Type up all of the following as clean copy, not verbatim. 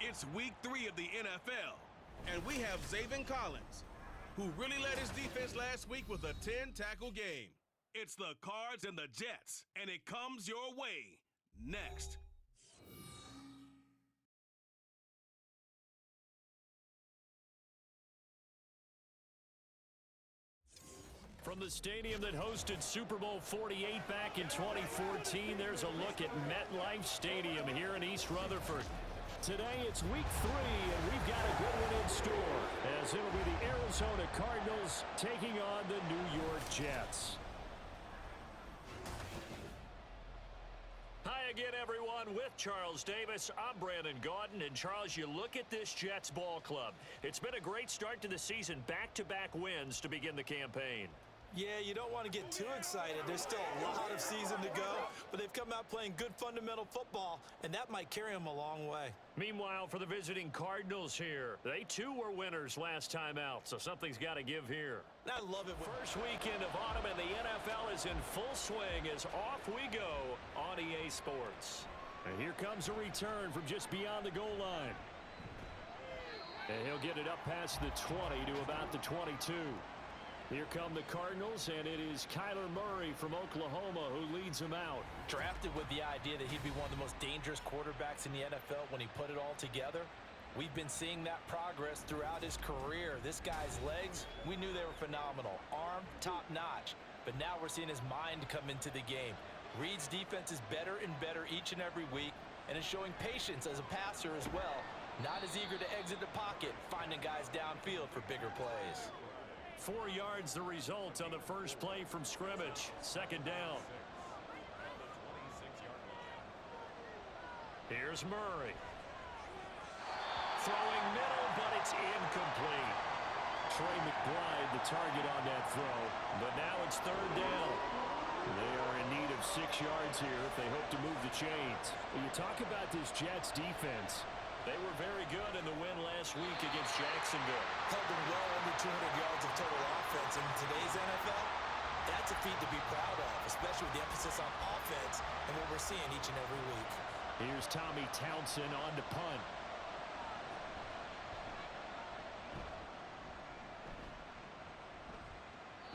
It's week 3 of the NFL, and we have Zaven Collins, who really led his defense last week with a 10-tackle game. It's the Cards and the Jets, and it comes your way next. From the stadium that hosted Super Bowl 48 back in 2014, there's a look at MetLife Stadium here in East Rutherford. Today it's week 3, and we've got a good one in store, as it'll be the Arizona Cardinals taking on the New York Jets. Hi again, everyone. With Charles Davis, I'm Brandon Gaudin. And Charles, you look at this Jets ball club. It's been a great start to the season, back-to-back wins to begin the campaign. Yeah, you don't want to get too excited. There's still a lot of season to go, but they've come out playing good fundamental football, and that might carry them a long way. Meanwhile, for the visiting Cardinals here, they too were winners last time out, so something's got to give here. I love it. First weekend of autumn, and the NFL is in full swing as off we go on EA Sports. And here comes a return from just beyond the goal line. And he'll get it up past the 20 to about the 22. Here come the Cardinals, and it is Kyler Murray from Oklahoma who leads them out. Drafted with the idea that he'd be one of the most dangerous quarterbacks in the NFL when he put it all together. We've been seeing that progress throughout his career. This guy's legs, we knew they were phenomenal. Arm, top-notch. But now we're seeing his mind come into the game. Reed's defense is better and better each and every week, and is showing patience as a passer as well. Not as eager to exit the pocket, finding guys downfield for bigger plays. 4 yards the result on the first play from scrimmage. Second down. Here's Murray. Throwing middle, but it's incomplete. Trey McBride the target on that throw, but now it's third down. They are in need of 6 yards here if they hope to move the chains. When you talk about this Jets defense, they were very good in the win last week against Jacksonville. Held them well under 200 yards of total offense. In today's NFL, that's a feat to be proud of, especially with the emphasis on offense and what we're seeing each and every week. Here's Tommy Townsend on to punt.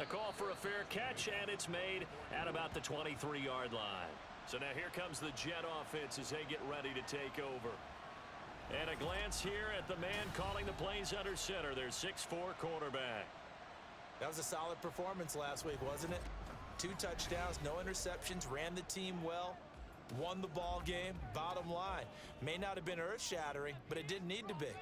A call for a fair catch, and it's made at about the 23-yard line. So now here comes the Jet offense as they get ready to take over. And a glance here at the man calling the plays under center, their 6'4" quarterback. That was a solid performance last week, wasn't it? 2 touchdowns, no interceptions, ran the team well, won the ball game. Bottom line, may not have been earth-shattering, but it didn't need to be.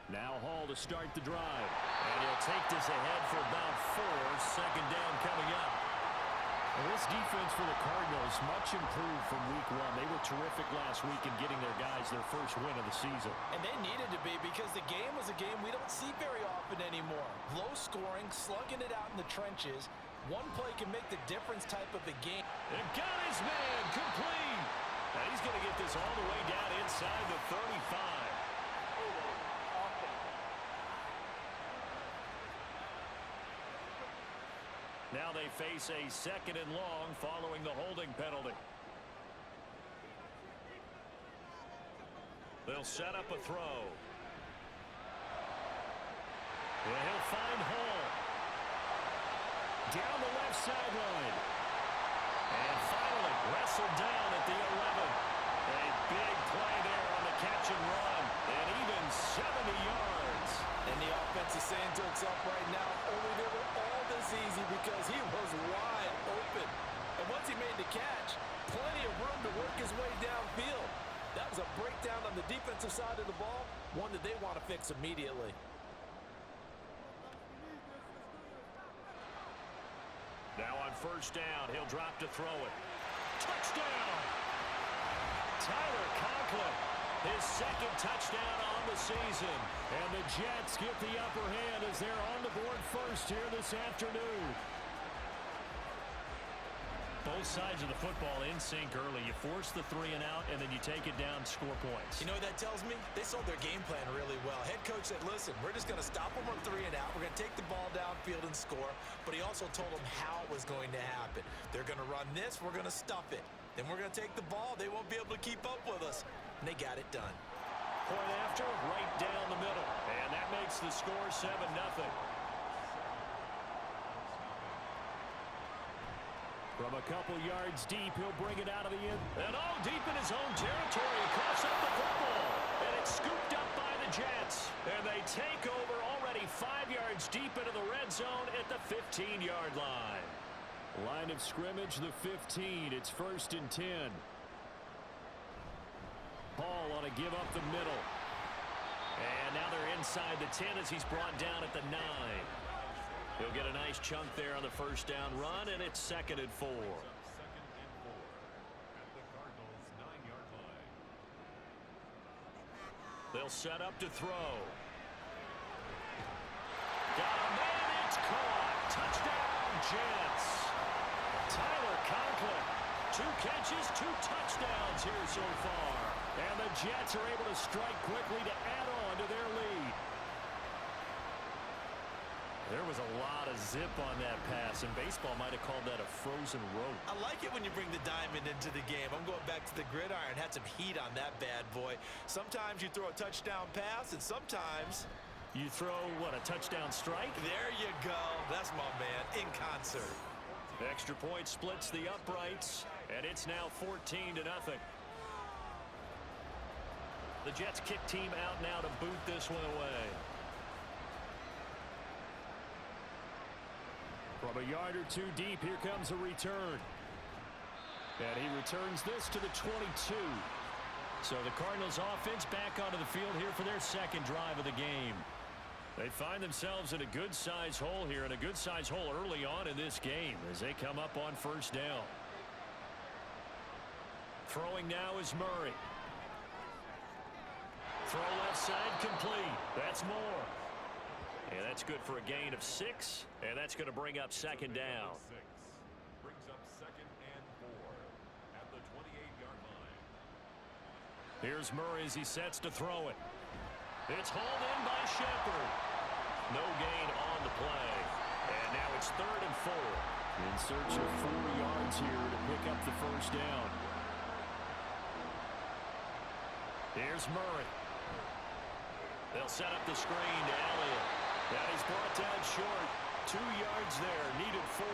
Now Hall to start the drive. And he'll take this ahead for about 4. Second down coming up. Well, this defense for the Cardinals, much improved from week 1. They were terrific last week in getting their guys their first win of the season. And they needed to be, because the game was a game we don't see very often anymore. Low scoring, slugging it out in the trenches. One play can make the difference type of a game. And got his man complete. And he's going to get this all the way down inside the 35. Now they face a 2nd and long following the holding penalty. They'll set up a throw. And he'll find Hall. Down the left sideline. And finally wrestled down at the 11. A big play there on the catch and run. And even 70 yards. And the offense is saying to itself right now, only they were all this easy because he was wide open. And once he made the catch, plenty of room to work his way downfield. That was a breakdown on the defensive side of the ball, one that they want to fix immediately. Now on first down, he'll drop to throw it. Touchdown! Tyler Conklin, his 2nd touchdown on the season. And the Jets get the upper hand as they're on the board first here this afternoon. Both sides of the football in sync early. You force the 3 and out, and then you take it down, score points. You know what that tells me? They sold their game plan really well. Head coach said, listen, we're just going to stop them on 3 and out. We're going to take the ball downfield and score. But he also told them how it was going to happen. They're going to run this. We're going to stuff it. then we're going to take the ball. They won't be able to keep up with us. And they got it done. Point after, right down the middle. And that makes the score 7-0. From a couple yards deep, he'll bring it out of the end. And deep in his own territory, across up the football. And it's scooped up by the Jets. And they take over already 5 yards deep into the red zone at the 15-yard line. Line of scrimmage, the 15. It's 1st and 10. Hall on a give up the middle. And now they're inside the 10 as he's brought down at the 9. He'll get a nice chunk there on the first down run, and it's 2nd and 4. They'll set up to throw. Got a man, it's caught. Touchdown, Jets. Tyler Conklin. 2 catches, 2 touchdowns here so far. And the Jets are able to strike quickly to add on to their lead. There was a lot of zip on that pass, and baseball might have called that a frozen rope. I like it when you bring the diamond into the game. I'm going back to the gridiron. Had some heat on that bad boy. Sometimes you throw a touchdown pass, and sometimes you throw, what, a touchdown strike? There you go. That's my man, in concert. Extra point splits the uprights, and it's now 14-0. The Jets kick team out now to boot this one away. From a yard or 2 deep, here comes a return. And he returns this to the 22. So the Cardinals offense back onto the field here for their 2nd drive of the game. They find themselves in a good-sized hole here, and a good-sized hole early on in this game as they come up on 1st down. Throwing now is Murray. Throw left side complete. That's Moore. And that's good for a gain of 6, and that's going to bring up 2nd down. Brings up 2nd and 4 at the 28-yard line. Here's Murray as he sets to throw it. It's hauled in by Shepard. No gain on the play. And now it's 3rd and 4. In search of 4 yards here to pick up the first down. Here's Murray. They'll set up the screen to Elliott. That is brought down short. 2 yards there. Needed 4.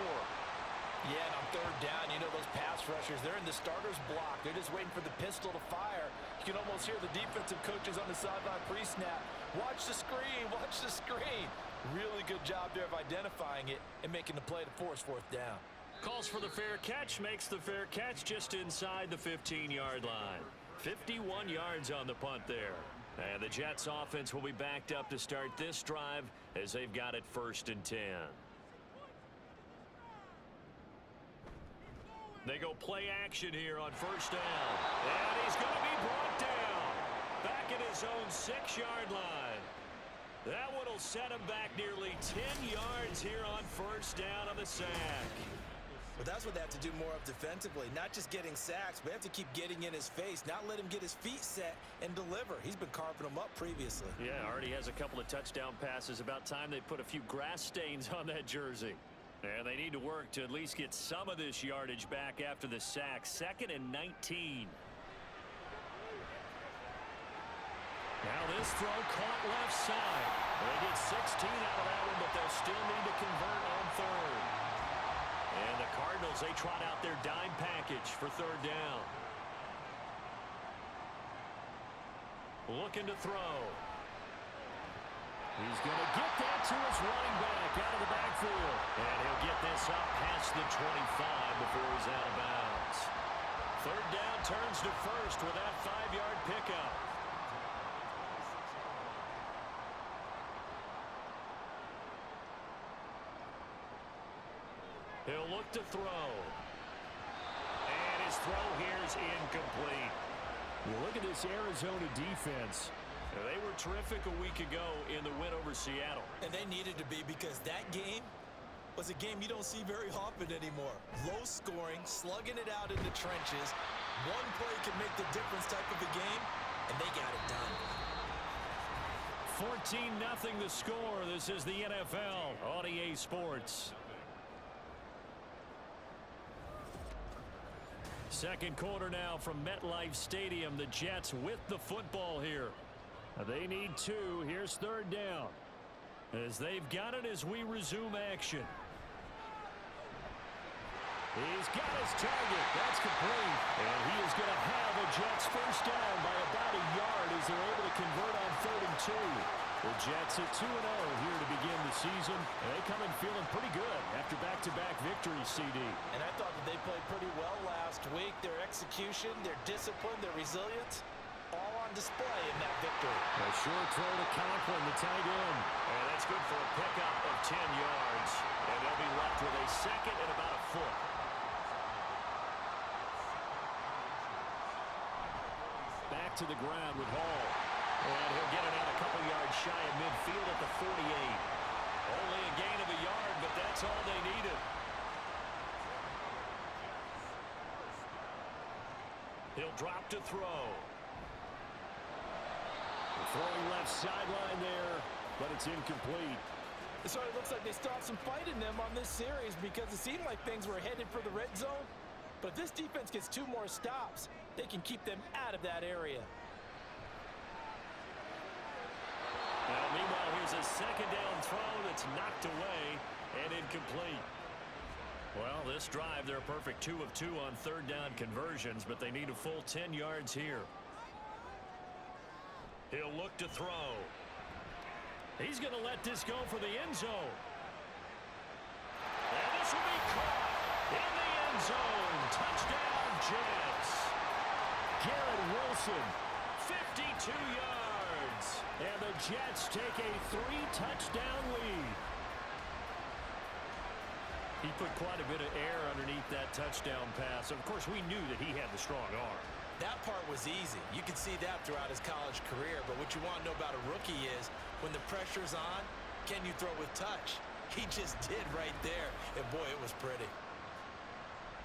Yeah, and on 3rd down, you know those pass rushers, they're in the starter's block. They're just waiting for the pistol to fire. You can almost hear the defensive coaches on the sideline pre-snap. Watch the screen. Watch the screen. Really good job there of identifying it and making the play to force 4th down. Calls for the fair catch. Makes the fair catch just inside the 15-yard line. 51 yards on the punt there. And the Jets offense will be backed up to start this drive as they've got it 1st and 10. They go play action here on 1st down. And he's going to be brought down. Back at his own 6-yard line. That one will set him back nearly 10 yards here on 1st down on the sack. But that's what they have to do more of defensively. Not just getting sacks, but they have to keep getting in his face, not let him get his feet set and deliver. He's been carving them up previously. Yeah, already has a couple of touchdown passes. About time they put a few grass stains on that jersey. And they need to work to at least get some of this yardage back after the sack. 2nd and 19. Now this throw caught left side. They get 16 out of that one, but they'll still need to convert on 3rd. And the Cardinals, they trot out their dime package for 3rd down. Looking to throw. He's going to get that to his running back out of the backfield. And he'll get this up past the 25 before he's out of bounds. 3rd down turns to 1st with that 5-yard pickup. He'll look to throw. And his throw here is incomplete. You look at this Arizona defense. They were terrific a week ago in the win over Seattle. And they needed to be, because that game was a game you don't see very often anymore. Low scoring, slugging it out in the trenches. One play can make the difference type of a game, and they got it done. 14-0 the score. This is the NFL on EA Sports. Second quarter now from MetLife Stadium. The Jets with the football here. They need two. Here's third down. As they've got it as we resume action. He's got his target. That's complete. And he is going to have a Jets first down by about a yard as they're able to convert on 3rd and 2. The Jets at 2-0 here to begin the season. And they come in feeling pretty good after back-to-back victories, CD. And I thought that they played pretty well last week. Their execution, their discipline, their resilience, all on display in that victory. A short throw to Conklin, the tight end. And that's good for a pickup of 10 yards. And they'll be left with a second and about a foot. Back to the ground with Hall. And he'll get it out a couple yards shy of midfield at the 48. Only a gain of a yard, but that's all they needed. He'll drop to throw. Throwing left sideline there, but it's incomplete. So it looks like they still have some fight in them on this series because it seemed like things were headed for the red zone. But if this defense gets 2 more stops, they can keep them out of that area. Now, meanwhile, here's a second down throw that's knocked away and incomplete. Well, this drive, they're a perfect 2 of 2 on 3rd down conversions, but they need a full 10 yards here. He'll look to throw. He's going to let this go for the end zone. And this will be caught in the end zone. Touchdown, Jets. Garrett Wilson, 52 yards. And the Jets take a 3-touchdown lead. He put quite a bit of air underneath that touchdown pass. Of course, we knew that he had the strong arm. That part was easy. You could see that throughout his college career. But what you want to know about a rookie is when the pressure's on, can you throw with touch? He just did right there. And, boy, it was pretty.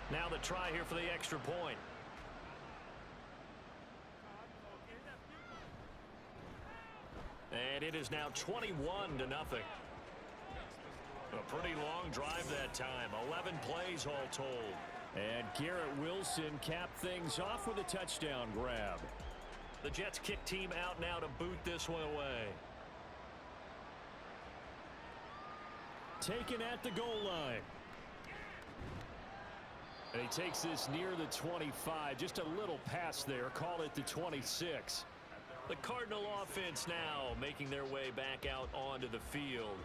Now the try here for the extra point. And it is now 21-0. A pretty long drive that time. 11 plays all told. And Garrett Wilson capped things off with a touchdown grab. The Jets kick team out now to boot this one away. Taken at the goal line. And he takes this near the 25. Just a little pass there. Call it the 26. The Cardinal offense now making their way back out onto the field.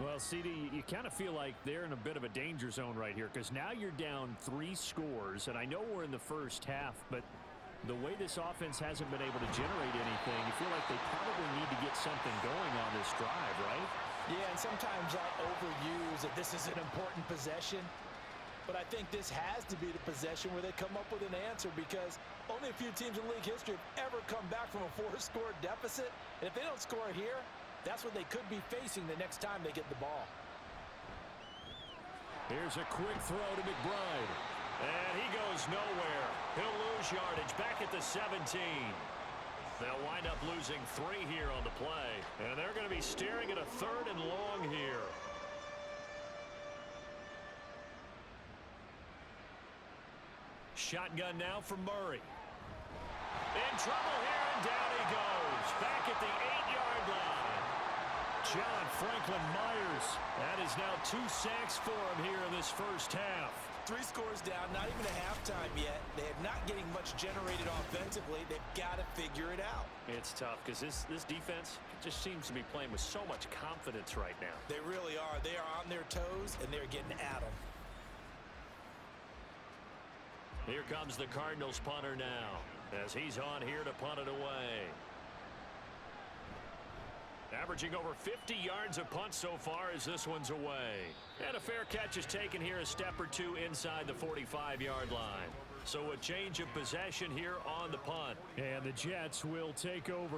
Well, CD, you kind of feel like they're in a bit of a danger zone right here because now you're down 3 scores, and I know we're in the first half, but the way this offense hasn't been able to generate anything, you feel like they probably need to get something going on this drive, right? Yeah, and sometimes I overuse that this is an important possession, but I think this has to be the possession where they come up with an answer because only a few teams in league history have ever come back from a 4-score deficit, and if they don't score here, that's what they could be facing the next time they get the ball. Here's a quick throw to McBride. And he goes nowhere. He'll lose yardage back at the 17. They'll wind up losing 3 here on the play. And they're going to be staring at a 3rd and long here. Shotgun now for Murray. In trouble here, and down he goes. Back at the 8-yard line. John Franklin Myers. That is now 2 sacks for him here in this first half. 3 scores down, not even a halftime yet. They're not getting much generated offensively. They've got to figure it out. It's tough because this defense just seems to be playing with so much confidence right now. They really are. They are on their toes, and they're getting at them. Here comes the Cardinals punter now as he's on here to punt it away. Averaging over 50 yards a punt so far as this one's away. And a fair catch is taken here a step or 2 inside the 45-yard line. So a change of possession here on the punt. And the Jets will take over.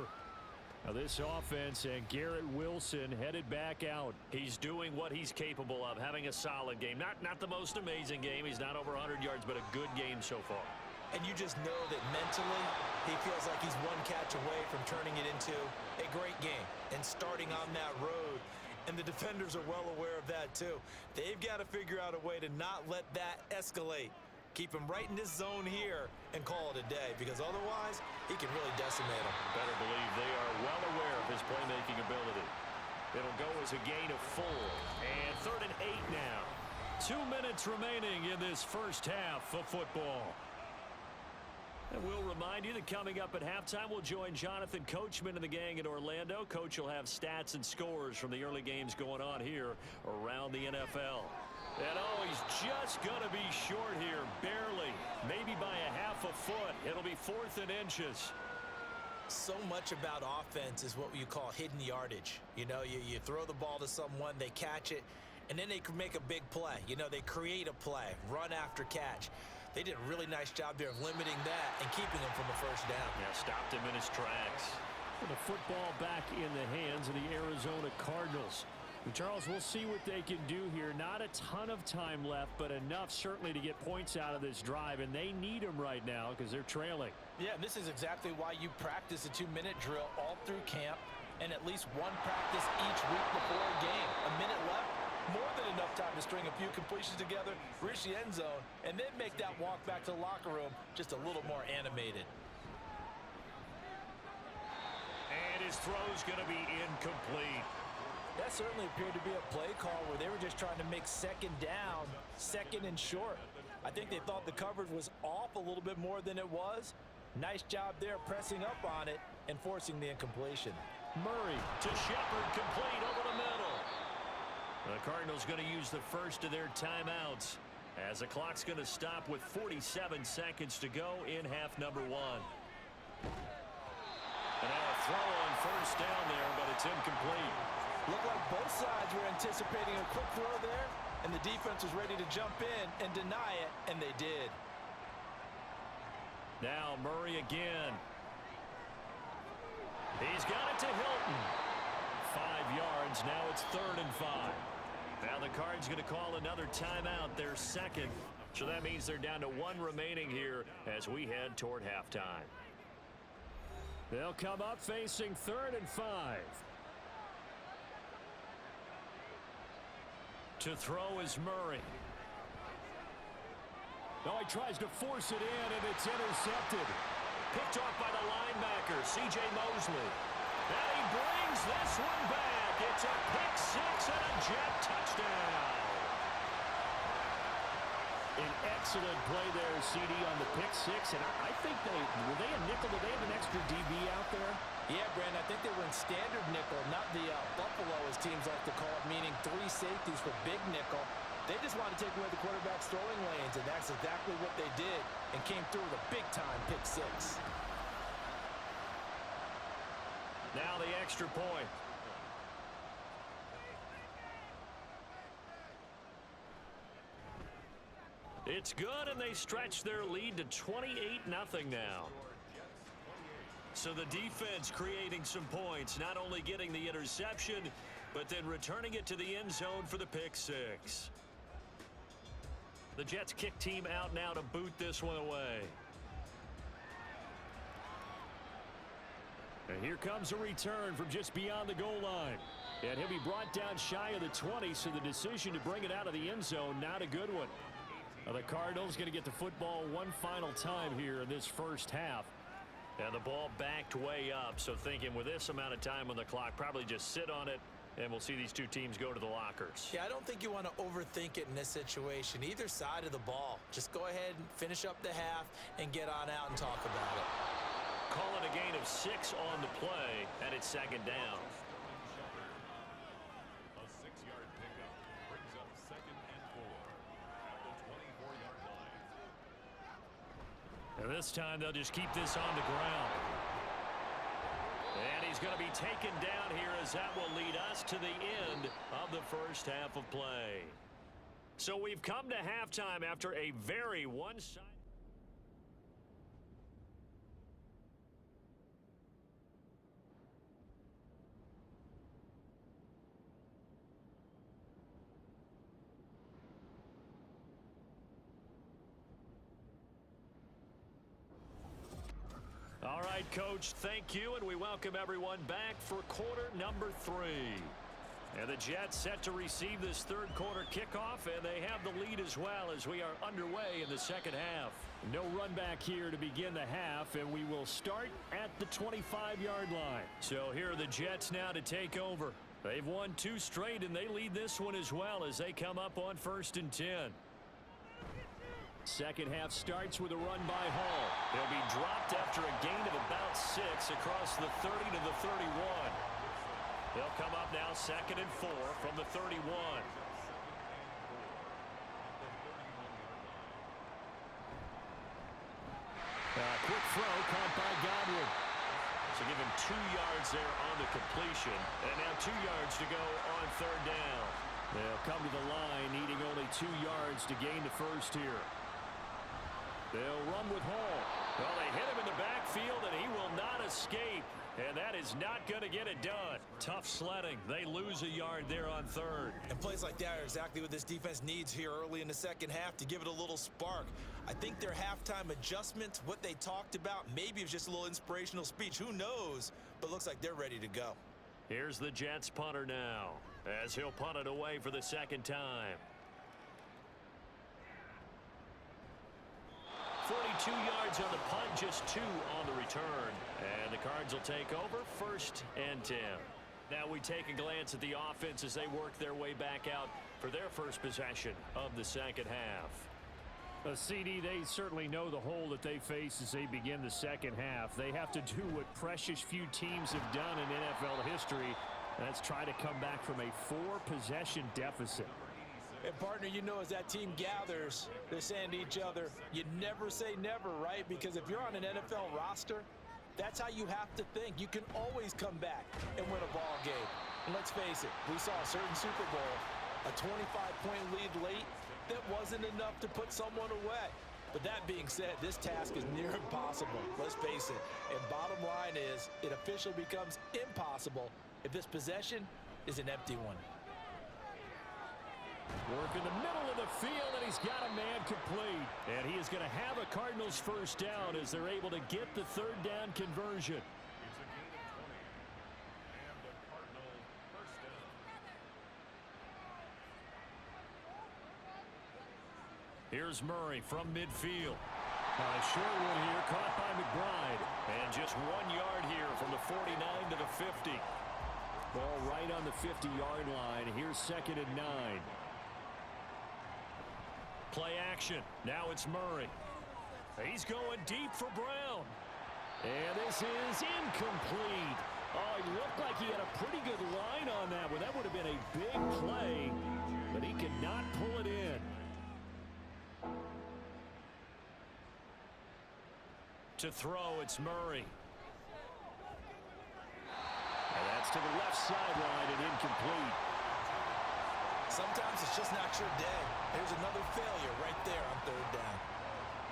Now this offense and Garrett Wilson headed back out. He's doing what he's capable of, having a solid game. Not the most amazing game. He's not over 100 yards, but a good game so far. And you just know that mentally, he feels like he's one catch away from turning it into a great game and starting on that road. And the defenders are well aware of that too. They've got to figure out a way to not let that escalate. Keep him right in this zone here and call it a day, because otherwise he can really decimate them. Better believe they are well aware of his playmaking ability. It'll go as a gain of 4. And 3rd and 8 now. 2 minutes remaining in this first half of football. And we'll remind you that coming up at halftime, we'll join Jonathan Coachman and the gang in Orlando. Coach will have stats and scores from the early games going on here around the NFL. And oh, he's just going to be short here, barely, maybe by a half a foot. It'll be 4th and inches. So much about offense is what you call hidden yardage. You know, you throw the ball to someone, they catch it, and then they can make a big play. You know, they create a play, run after catch. They did a really nice job there of limiting that and keeping him from the first down. Yeah, stopped him in his tracks. And the football back in the hands of the Arizona Cardinals. And Charles, we'll see what they can do here. Not a ton of time left, but enough certainly to get points out of this drive, and they need them right now because they're trailing. Yeah, and this is exactly why you practice a 2-minute drill all through camp and at least one practice each week before a game. A minute left, more than enough time to string a few completions together, reach the end zone, and then make that walk back to the locker room just a little more animated. And his throw's going to be incomplete. That certainly appeared to be a play call where they were just trying to make second down, second and short. I think they thought the coverage was off a little bit more than it was. Nice job there pressing up on it and forcing the incompletion. Murray to Shepard, complete over the middle. The Cardinals going to use the first of their timeouts as the clock's going to stop with 47 seconds to go in half number 1. And now a throw on first down there, but it's incomplete. Looked like both sides were anticipating a quick throw there, and the defense was ready to jump in and deny it, and they did. Now Murray again. He's got it to Hilton. 5 yards. Now it's 3rd and 5. Now the Cards going to call another timeout, their second. So that means they're down to 1 remaining here as we head toward halftime. They'll come up facing 3rd and 5. To throw is Murray. Oh, he tries to force it in, and it's intercepted. Picked off by the linebacker, C.J. Mosley. And he brings this one back. It's a pick-6 and a Jet touchdown. An excellent play there, CD, on the pick-6. And I think were they a nickel? Did they have an extra DB out there? Yeah, Brandon, I think they were in standard nickel, not the Buffalo, as teams like to call it, meaning 3 safeties for big nickel. They just wanted to take away the quarterback's throwing lanes, and that's exactly what they did, and came through with a big-time pick-6. Now the extra point. It's good, and they stretch their lead to 28-0 now. So the defense creating some points, not only getting the interception, but then returning it to the end zone for the pick-6. The Jets kick team out now to boot this one away. And here comes a return from just beyond the goal line. And he'll be brought down shy of the 20, so the decision to bring it out of the end zone, not a good one. Now the Cardinals going to get the football one final time here in this first half. And the ball backed way up, so thinking with this amount of time on the clock, probably just sit on it, and we'll see these two teams go to the lockers. Yeah, I don't think you want to overthink it in this situation. Either side of the ball. Just go ahead and finish up the half and get on out and talk about it. Call it a gain of 6 on the play, and it's 2nd down. A 6-yard pickup brings up 2nd and 4 at the 24-yard line. And this time they'll just keep this on the ground. And he's going to be taken down here as that will lead us to the end of the first half of play. So we've come to halftime after a very one-sided. All right, Coach, thank you, and we welcome everyone back for quarter number 3. And the Jets set to receive this third quarter kickoff, and they have the lead as well as we are underway in the second half. No run back here to begin the half, and we will start at the 25-yard line. So here are the Jets now to take over. They've won 2 straight, and they lead this one as well as they come up on 1st and 10. Second half starts with a run by Hall. He'll be dropped after a gain of about 6 across the 30 to the 31. They'll come up now 2nd and 4 from the 31. Quick throw caught by Godwin. So give him 2 yards there on the completion. And now 2 yards to go on 3rd down. They'll come to the line needing only 2 yards to gain the first here. They'll run with Hall. Well, they hit him in the backfield, and he will not escape. And that is not going to get it done. Tough sledding. They lose a yard there on 3rd. And plays like that are exactly what this defense needs here early in the second half to give it a little spark. I think their halftime adjustments, what they talked about, maybe it was just a little inspirational speech. Who knows? But looks like they're ready to go. Here's the Jets punter now as he'll punt it away for the second time. 42 yards on the punt, just 2 on the return. And the Cards will take over 1st and 10. Now we take a glance at the offense as they work their way back out for their first possession of the second half. CD, they certainly know the hole that they face as they begin the second half. They have to do what precious few teams have done in NFL history. That's try to come back from a 4-possession deficit. And partner, you know, as that team gathers, they're saying to each other, you never say never, right? Because if you're on an NFL roster, that's how you have to think. You can always come back and win a ball game. And let's face it, we saw a certain Super Bowl, a 25-point lead late, that wasn't enough to put someone away. But that being said, this task is near impossible. Let's face it. And bottom line is, it officially becomes impossible if this possession is an empty one. Work in the middle of the field, and he's got a man complete. And he is going to have a Cardinals first down as they're able to get the 3rd down conversion. Here's Murray from midfield. Short one here, caught by McBride. And just 1 yard here from the 49 to the 50. Ball right on the 50-yard line. Here's 2nd and 9. Play action. Now it's Murray. He's going deep for Brown. And this is incomplete. Oh, he looked like he had a pretty good line on that one. That would have been a big play, but he could not pull it in. To throw, it's Murray. And that's to the left sideline and incomplete. Sometimes it's just not your day. There's another failure right there on 3rd down.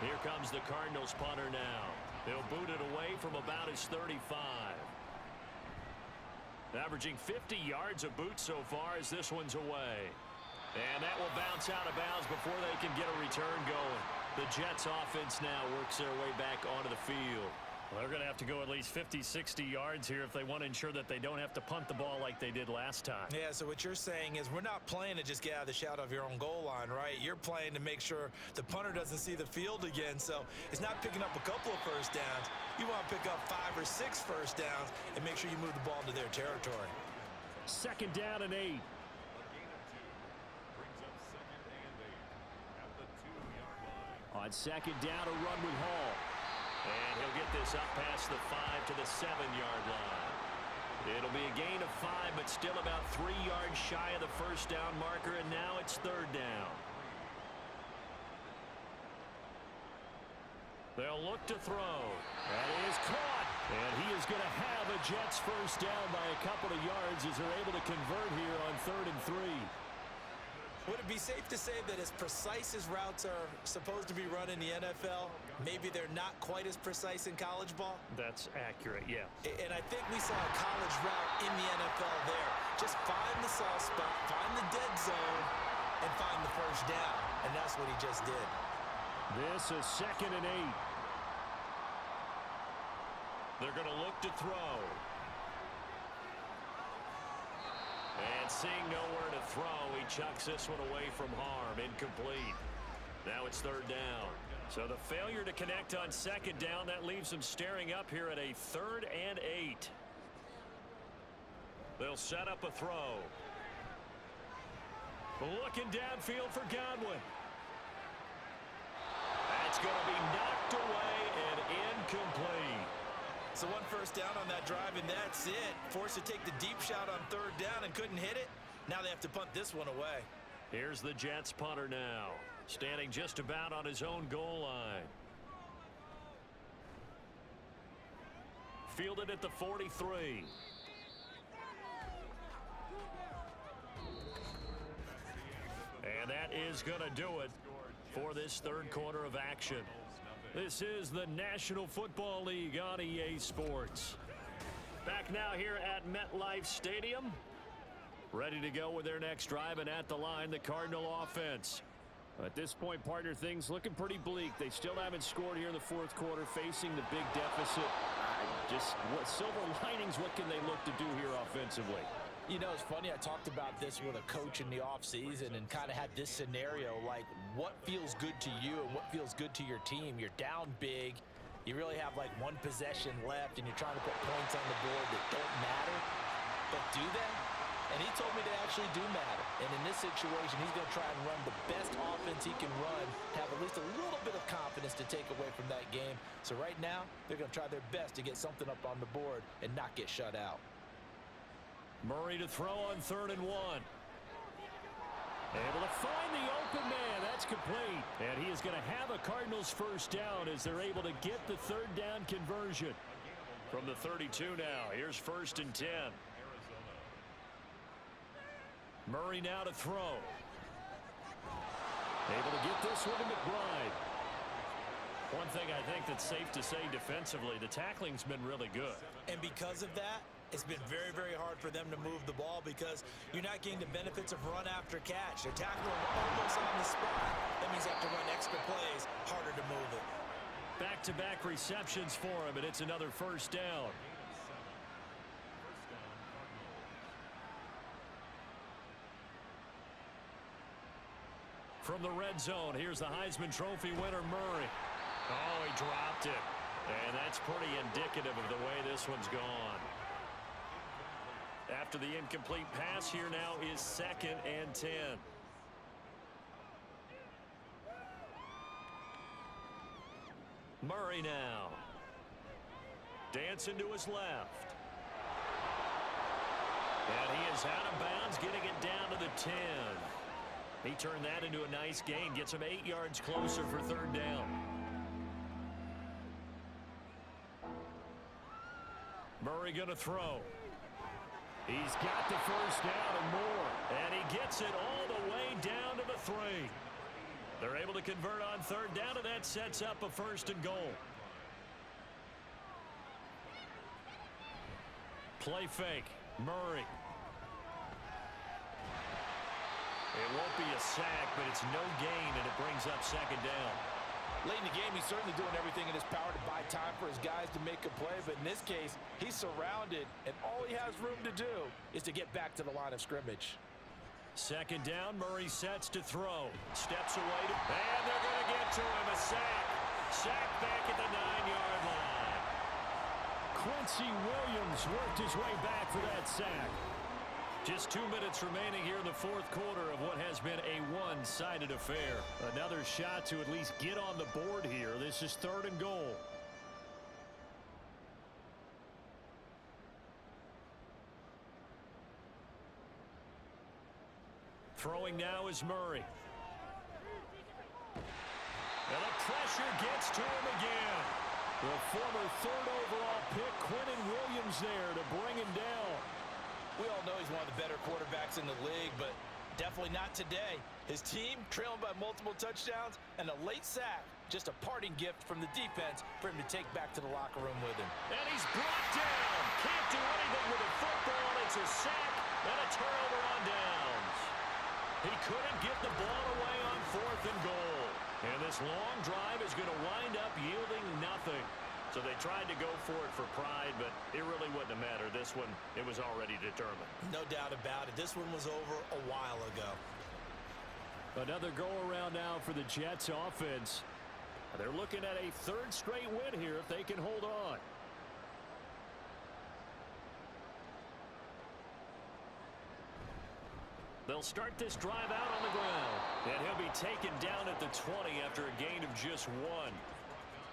Here comes the Cardinals punter now. They'll boot it away from about his 35. Averaging 50 yards a boot so far as this one's away. And that will bounce out of bounds before they can get a return going. The Jets offense now works their way back onto the field. Well, they're going to have to go at least 50, 60 yards here if they want to ensure that they don't have to punt the ball like they did last time. Yeah, so what you're saying is we're not playing to just get out of the shadow of your own goal line, right? You're playing to make sure the punter doesn't see the field again. So it's not picking up a couple of first downs. You want to pick up 5 or 6 first downs and make sure you move the ball into their territory. 2nd down and 8. On 2nd down, a run with Hall. And he'll get this up past the 5 to the 7-yard line. It'll be a gain of 5, but still about 3 yards shy of the first down marker, and now it's 3rd down. They'll look to throw. That is caught. And he is going to have a Jets first down by a couple of yards as they're able to convert here on 3rd and 3. Would it be safe to say that as precise as routes are supposed to be run in the NFL, maybe they're not quite as precise in college ball? That's accurate, yeah. And I think we saw a college route in the NFL there. Just find the soft spot, find the dead zone, and find the first down. And that's what he just did. This is 2nd and 8. They're going to look to throw. And seeing nowhere to throw, he chucks this one away from harm. Incomplete. Now it's third down. So the failure to connect on second down, that leaves them staring up here at a 3rd and 8. They'll set up a throw. Looking downfield for Godwin. That's going to be knocked away and incomplete. So 1 first down on that drive, and that's it. Forced to take the deep shot on 3rd down and couldn't hit it. Now they have to punt this one away. Here's the Jets punter now, standing just about on his own goal line. Fielded at the 43. And that is going to do it for this 3rd quarter of action. This is the National Football League on EA Sports. Back now here at MetLife Stadium. Ready to go with their next drive, and at the line, the Cardinal offense. At this point, partner, things looking pretty bleak. They still haven't scored here in the 4th quarter, facing the big deficit. Just what silver linings, what can they look to do here offensively? You know, it's funny, I talked about this with a coach in the offseason and kind of had this scenario, like what feels good to you and what feels good to your team. You're down big. You really have like 1 possession left, and you're trying to put points on the board that don't matter. But do they? And he told me they actually do matter. And in this situation, he's going to try and run the best offense he can run, have at least a little bit of confidence to take away from that game. So right now, they're going to try their best to get something up on the board and not get shut out. Murray to throw on 3rd and 1. Able to find the open man. That's complete. And he is going to have a Cardinals first down as they're able to get the 3rd down conversion. From the 32 now, here's 1st and 10. Murray now to throw. Able to get this one to McBride. One thing I think that's safe to say defensively, the tackling's been really good. And because of that, it's been very, very hard for them to move the ball because you're not getting the benefits of run after catch. They're tackling almost on the spot. That means they have to run extra plays, harder to move it. Back-to-back receptions for him, and it's another first down. From the red zone, here's the Heisman Trophy winner, Murray. Oh, he dropped it. And that's pretty indicative of the way this one's gone. After the incomplete pass, here now is 2nd and 10. Murray now. Dancing to his left. And he is out of bounds, getting it down to the 10. He turned that into a nice gain, gets him 8 yards closer for 3rd down. Murray going to throw. He's got the first down and more. And he gets it all the way down to the 3. They're able to convert on 3rd down, and that sets up a 1st and goal. Play fake. Murray. It won't be a sack, but it's no gain, and it brings up 2nd down. Late in the game, he's certainly doing everything in his power to buy time for his guys to make a play, but in this case, he's surrounded, and all he has room to do is to get back to the line of scrimmage. 2nd down, Murray sets to throw. Steps away, and they're going to get to him. A sack. Sack back at the 9-yard line. Quincy Williams worked his way back for that sack. Just 2 minutes remaining here in the 4th quarter of what has been a one-sided affair. Another shot to at least get on the board here. This is 3rd and goal. Throwing now is Murray. And the pressure gets to him again. The former 3rd overall pick, Quinton Williams, there to bring him down. We all know he's one of the better quarterbacks in the league, but definitely not today. His team trailing by multiple touchdowns and a late sack. Just a parting gift from the defense for him to take back to the locker room with him. And he's brought down. Can't do anything with a football. It's a sack and a turnover on downs. He couldn't get the ball away on 4th and goal. And this long drive is going to wind up yielding nothing. So they tried to go for it for pride, but but it really wouldn't have mattered. This one, it was already determined. No doubt about it. This one was over a while ago. Another go-around now for the Jets offense. They're looking at a third straight win here if they can hold on. They'll start this drive out on the ground. And he'll be taken down at the 20 after a gain of just 1.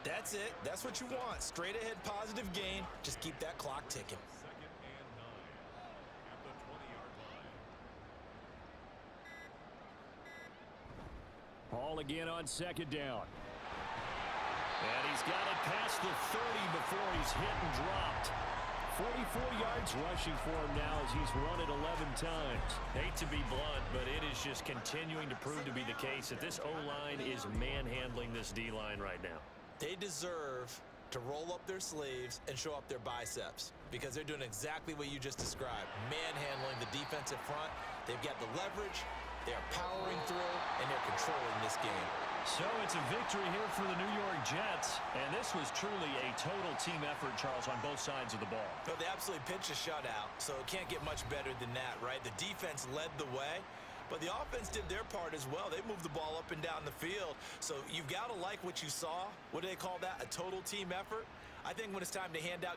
That's it. That's what you want. Straight ahead positive gain. Just keep that clock ticking. Second and 9 at the 20-yard line. Ball again on second down. And he's got it past the 30 before he's hit and dropped. 44 yards rushing for him now as he's run it 11 times. Hate to be blunt, but it is just continuing to prove to be the case that this O-line is manhandling this D-line right now. They deserve to roll up their sleeves and show up their biceps because they're doing exactly what you just described. Manhandling the defensive front. They've got the leverage. They're powering through, and they're controlling this game. So it's a victory here for the New York Jets, and this was truly a total team effort, Charles, on both sides of the ball. But they absolutely pitched a shutout, so it can't get much better than that, right? The defense led the way, but the offense did their part as well. They moved the ball up and down the field, so you've got to like what you saw. What do they call that? A total team effort? I think when it's time to hand out